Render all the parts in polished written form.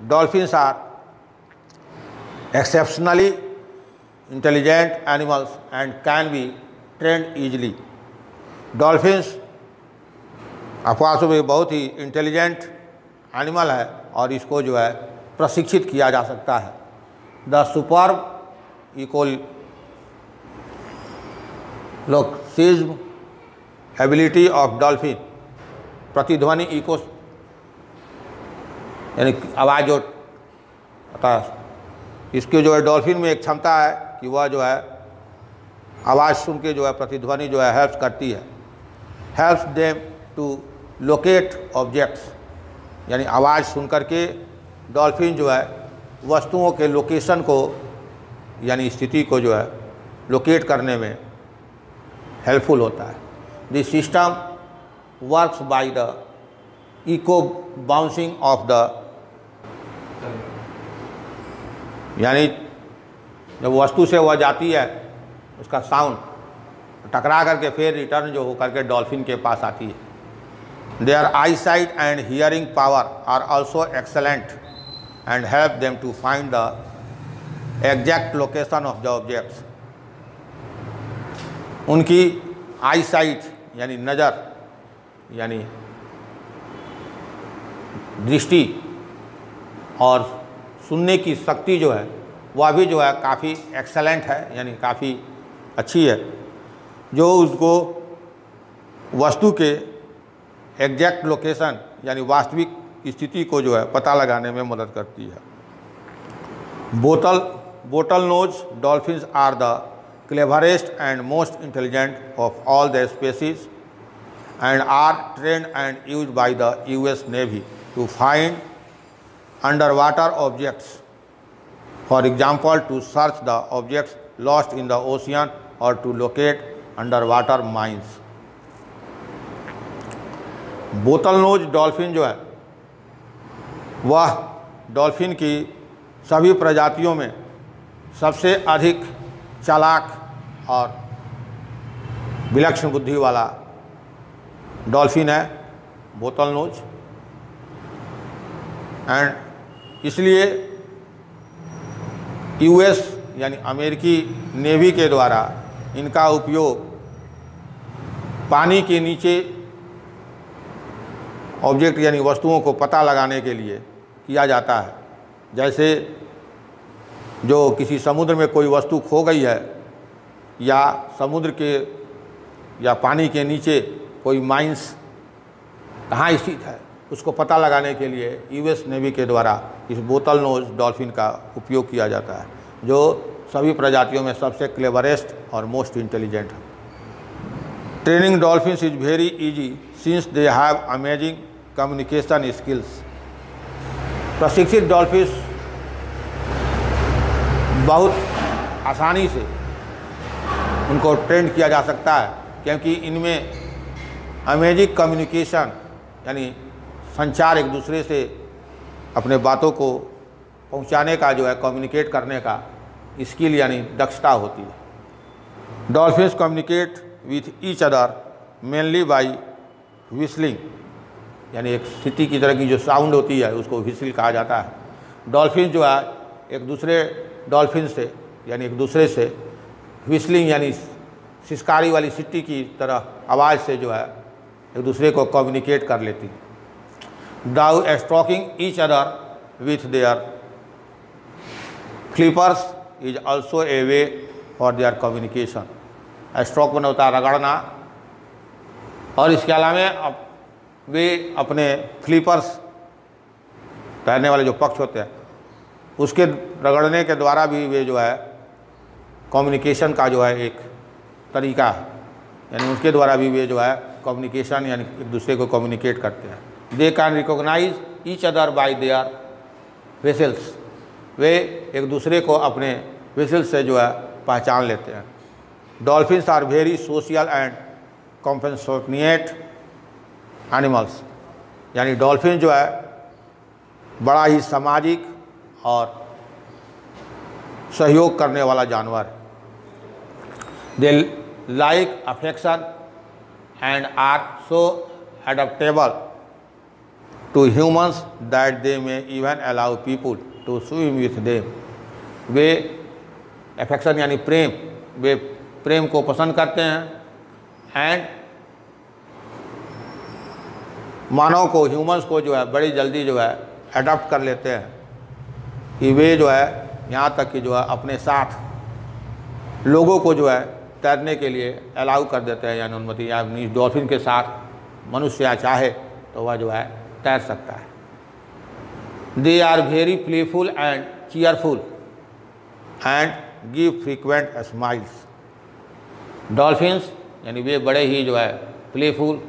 Dolphins are exceptionally intelligent animals and can be trained easily. Dolphins अफवाह से बहुत ही intelligent animal है और इसको जो है प्रशिक्षित किया जा सकता है। The superb echolocation ability of dolphin, प्रतिध्वनि इको यानी आवाज़ जो इसके जो है डॉल्फिन में एक क्षमता है कि वह जो है आवाज़ सुन के जो है प्रतिध्वनि जो है हेल्प करती है। Helps them to locate objects, यानी आवाज़ सुन करके डॉल्फिन जो है वस्तुओं के लोकेशन को यानी स्थिति को जो है लोकेट करने में हेल्पफुल होता है। This system works by the echo bouncing off the, यानी जब वस्तु से वह जाती है उसका साउंड टकरा करके फिर रिटर्न जो होकर के डॉल्फिन के पास आती है। Their eye sight and hearing power are also excellent and help them to find the exact location of the objects. उनकी आई साइट यानी नज़र यानी दृष्टि और सुनने की शक्ति जो है वह भी जो है काफ़ी एक्सेलेंट है, यानी काफ़ी अच्छी है, जो उसको वस्तु के एग्जैक्ट लोकेशन यानी वास्तविक स्थिति को जो है पता लगाने में मदद करती है। Bottle nose dolphins are the cleverest and most intelligent of all the species and are trained and used by the US Navy to find underwater objects. For example, to search the objects lost in the ocean or to locate underwater mines. बोतल knows dolphin जो है वह dolphin की सभी प्रजातियों में सबसे अधिक चालाक और विलक्षण बुद्धि वाला डॉल्फिन है, बोतल नोज। एंड इसलिए यूएस यानी अमेरिकी नेवी के द्वारा इनका उपयोग पानी के नीचे ऑब्जेक्ट यानी वस्तुओं को पता लगाने के लिए किया जाता है। जैसे जो किसी समुद्र में कोई वस्तु खो गई है या समुद्र के या पानी के नीचे कोई माइंस कहाँ स्थित है उसको पता लगाने के लिए यूएस नेवी के द्वारा इस बोतल नोज डॉल्फिन का उपयोग किया जाता है, जो सभी प्रजातियों में सबसे क्लेवरेस्ट और मोस्ट इंटेलिजेंट है। Training dolphins is very easy since they have amazing communication skills. प्रशिक्षित डॉल्फिन्स बहुत आसानी से उनको ट्रेन किया जा सकता है, क्योंकि इनमें अमेजिंग कम्युनिकेशन यानी संचार, एक दूसरे से अपने बातों को पहुंचाने का जो है कम्युनिकेट करने का स्किल यानी दक्षता होती है। Dolphins communicate with each other mainly by whistling, यानी एक सीटी की तरह की जो साउंड होती है उसको व्हिसल कहा जाता है। डॉल्फिन जो है एक दूसरे डॉल्फिन से यानी एक दूसरे से व्हिस्लिंग यानी सिसकारी वाली सीटी की तरह आवाज़ से जो है एक दूसरे को कम्युनिकेट कर लेती। डाउ stroking each other with their flippers is also a way for their communication. Stroke में होता है रगड़ना, और इसके अलावा वे अपने फ्लिपर्स तैरने वाले जो पक्ष होते हैं उसके रगड़ने के द्वारा भी वे जो है कम्युनिकेशन का जो है एक तरीका है, यानी उसके द्वारा भी वे जो है कम्युनिकेशन यानी एक दूसरे को कम्युनिकेट करते हैं। They can recognise each other by their vessels, वे एक दूसरे को अपने वेसल्स से जो है पहचान लेते हैं। Dolphins are very social and compassionate animals, यानी डॉल्फिन जो है बड़ा ही सामाजिक और सहयोग करने वाला जानवर है। They like affection and are so adaptable to humans that they may even allow people to swim with them. वे एफेक्शन यानी प्रेम, वे प्रेम को पसंद करते हैं एंड मानव को, ह्यूमंस को जो है बड़ी जल्दी जो है अडॉप्ट कर लेते हैं कि वे जो है यहाँ तक कि जो है अपने साथ लोगों को जो है तैरने के लिए अलाउ कर देते हैं, यानी अनुमति, यानी डॉल्फिन के साथ मनुष्य चाहे तो वह जो है तैर सकता है। They are very playful and cheerful and give frequent smiles. Dolphins यानी वे बड़े ही जो है प्लेफुल,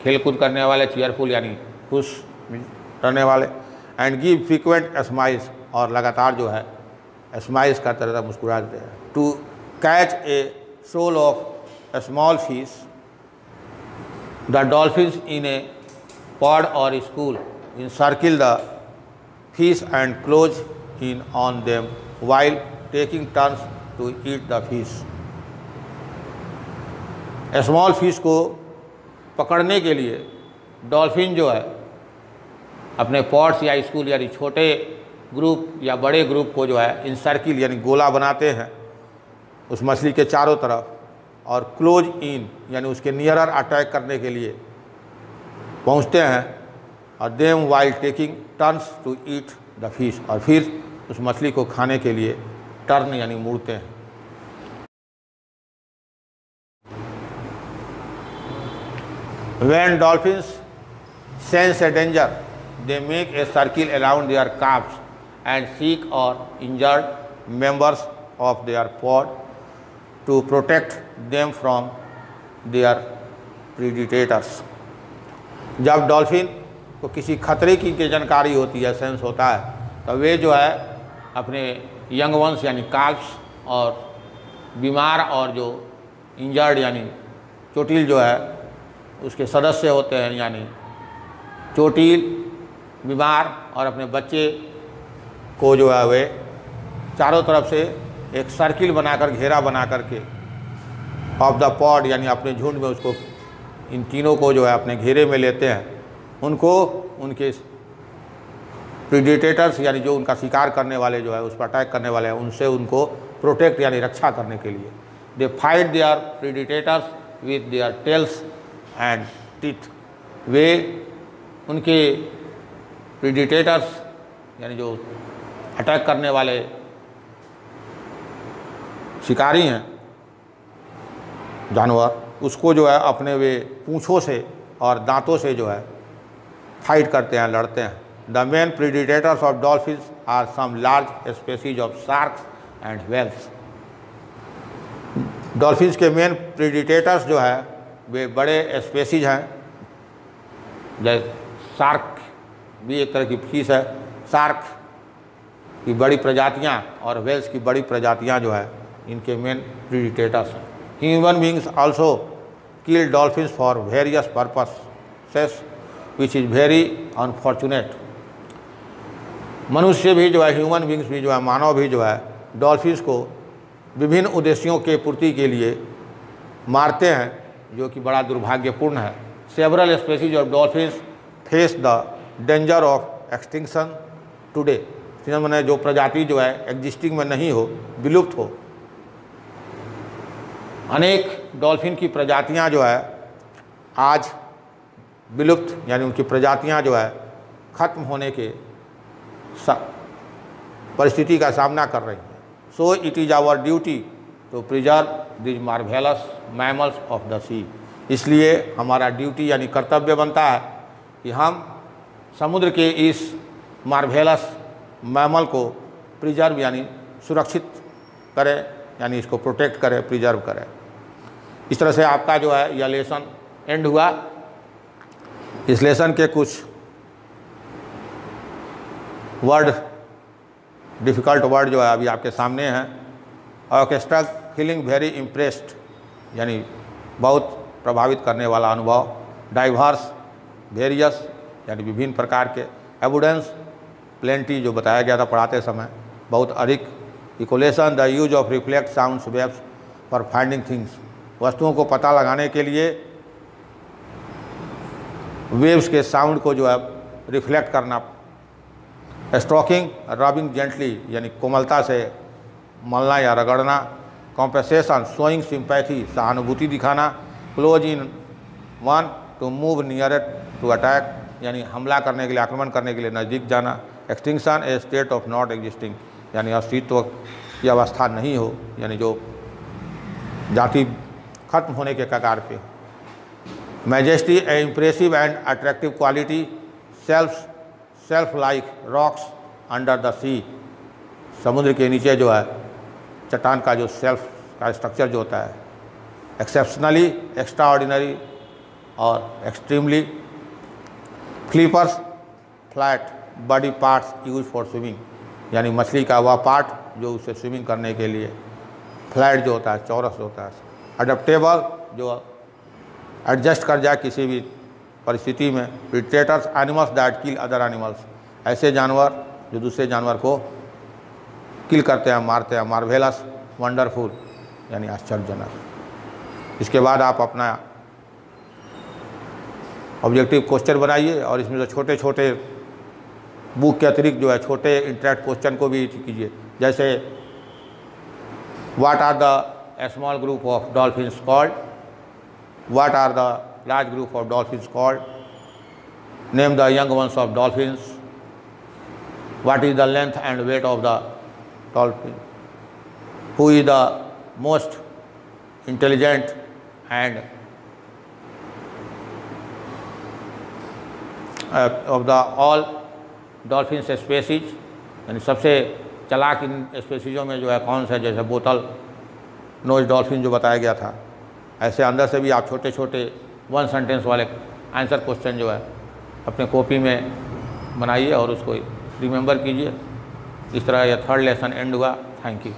खेलकूद करने वाले, चीयरफुल यानी खुश रहने वाले, एंड गिव फ्रीक्वेंट स्माइल्स, और लगातार जो है स्माइल्स करते रहता, मुस्कुरा देते हैं। To catch a shoal of a small fish, the dolphins in a pod or school encircle the fish and close in on them while taking turns to eat the fish. Small fish को पकड़ने के लिए dolphin जो है अपने pods या school यानी छोटे ग्रुप या बड़े ग्रुप को जो है इन सर्किल यानी गोला बनाते हैं उस मछली के चारों तरफ, और क्लोज इन यानी उसके नियरर अटैक करने के लिए पहुंचते हैं, और them while taking turns to eat the fish, और फिर उस मछली को खाने के लिए टर्न यानी मुड़ते हैं। When dolphins sense a danger, they make a circle around their calves and seek or injured members of their pod to protect them from their predators. जब डॉल्फिन को किसी खतरे की जानकारी होती है, सेंस होता है, तो वे जो है अपने यंग वंस यानी काल्व्स और बीमार और जो इंजर्ड यानी चोटिल जो है उसके सदस्य होते हैं, यानी चोटिल, बीमार और अपने बच्चे को जो है वे चारों तरफ से एक सर्किल बनाकर, घेरा बना करके ऑफ द पॉड यानी अपने झुंड में उसको, इन तीनों को जो है अपने घेरे में लेते हैं। उनको उनके प्रीडेटर्स यानी जो उनका शिकार करने वाले जो है, उस पर अटैक करने वाले हैं, उनसे उनको प्रोटेक्ट यानी रक्षा करने के लिए they fight their predators with their tails and teeth. वे उनके प्रीडेटर्स यानी जो अटैक करने वाले शिकारी हैं जानवर, उसको जो है अपने वे पूंछों से और दांतों से जो है फाइट करते हैं, लड़ते हैं। The main predators of dolphins are some large species of sharks and whales. Dolphins के मेन प्रीडेटर्स जो है वे बड़े स्पीसीज हैं, जैसे शार्क भी एक तरह की फिश है, शार्क की बड़ी प्रजातियां और व्हेल्स की बड़ी प्रजातियां जो है इनके मेन प्रीडेटर्स हैं। Human beings also kill dolphins for various purposes which is very unfortunate. मनुष्य भी जो है, ह्यूमन बींग्स भी जो है, मानव भी जो है डॉल्फिन्स को विभिन्न उद्देश्यों के पूर्ति के लिए मारते हैं, जो कि बड़ा दुर्भाग्यपूर्ण है। Several species of dolphins face the danger of extinction today. मैंने जो प्रजाति जो है एग्जिस्टिंग में नहीं हो, विलुप्त हो, अनेक डॉल्फिन की प्रजातियां जो है आज विलुप्त यानी उनकी प्रजातियां जो है खत्म होने के परिस्थिति का सामना कर रही हैं। So it is our duty to preserve this marvellous mammals of the sea. इसलिए हमारा ड्यूटी यानी कर्तव्य बनता है कि हम समुद्र के इस मार्वेलस मैमल को प्रिजर्व यानी सुरक्षित करें, यानी इसको प्रोटेक्ट करें, प्रिजर्व करें। इस तरह से आपका जो है यह लेसन एंड हुआ। इस लेसन के कुछ वर्ड, डिफ़िकल्ट वर्ड जो है अभी आपके सामने हैं। ऑर्केस्ट्रा फीलिंग वेरी इम्प्रेस्ड यानी बहुत प्रभावित करने वाला अनुभव। डाइवर्स, वेरियस यानी विभिन्न प्रकार के। एबुडेंस, प्लेंटी जो बताया गया था पढ़ाते समय, बहुत अधिक। Echolocation, the use of reflect sounds waves for finding things, वस्तुओं को पता लगाने के लिए वेव्स के साउंड को जो है रिफ्लेक्ट करना, स्ट्रोकिंग, रबिंग जेंटली यानी कोमलता से मलना या रगड़ना, कॉम्पेसेशन, शोइंग सिंपैथी, सहानुभूति दिखाना, close in one to move near to attack यानी हमला करने के लिए, आक्रमण करने के लिए नज़दीक जाना, extinction A state of not existing यानी अस्तित्व की अवस्था नहीं हो, यानी जो जाति खत्म होने के कगार पे। Majesty a impressive and attractive quality, shelf like rocks under the sea, समुद्र के नीचे जो है चट्टान का जो सेल्फ का स्ट्रक्चर जो होता है, एक्सेप्शनली, एक्स्ट्राऑर्डिनरी और extremely. Flippers, flat body parts use for swimming यानी मछली का वह पार्ट जो उसे स्विमिंग करने के लिए, फ्लैट जो होता है चौरस होता है। अडेप्टेबल जो एडजस्ट कर जाए किसी भी परिस्थिति में। Predators, animals that kill other animals, ऐसे जानवर जो दूसरे जानवर को किल करते हैं, मारते हैं। मार्वेलस, वंडरफुल यानी आश्चर्यजनक। इसके बाद आप अपना ऑब्जेक्टिव क्वेश्चन बनाइए और इसमें जो छोटे छोटे बुक के अतिरिक्त जो है छोटे इंटरेक्ट क्वेश्चन को भी कीजिए, जैसे what are the small group of dolphins called, what are the large group of dolphins called, name the young ones of dolphins, what is the length and weight of the dolphin, who is the most intelligent and of the all dolphins species यानी सबसे चालाक इन स्पेसीजों में जो है कौन सा, जैसे बोतल नोज डॉल्फिन जो बताया गया था। ऐसे अंदर से भी आप छोटे छोटे वन सेंटेंस वाले आंसर क्वेश्चन जो है अपने कॉपी में बनाइए और उसको रिमेंबर कीजिए। इस तरह यह थर्ड लेसन एंड हुआ। Thank you.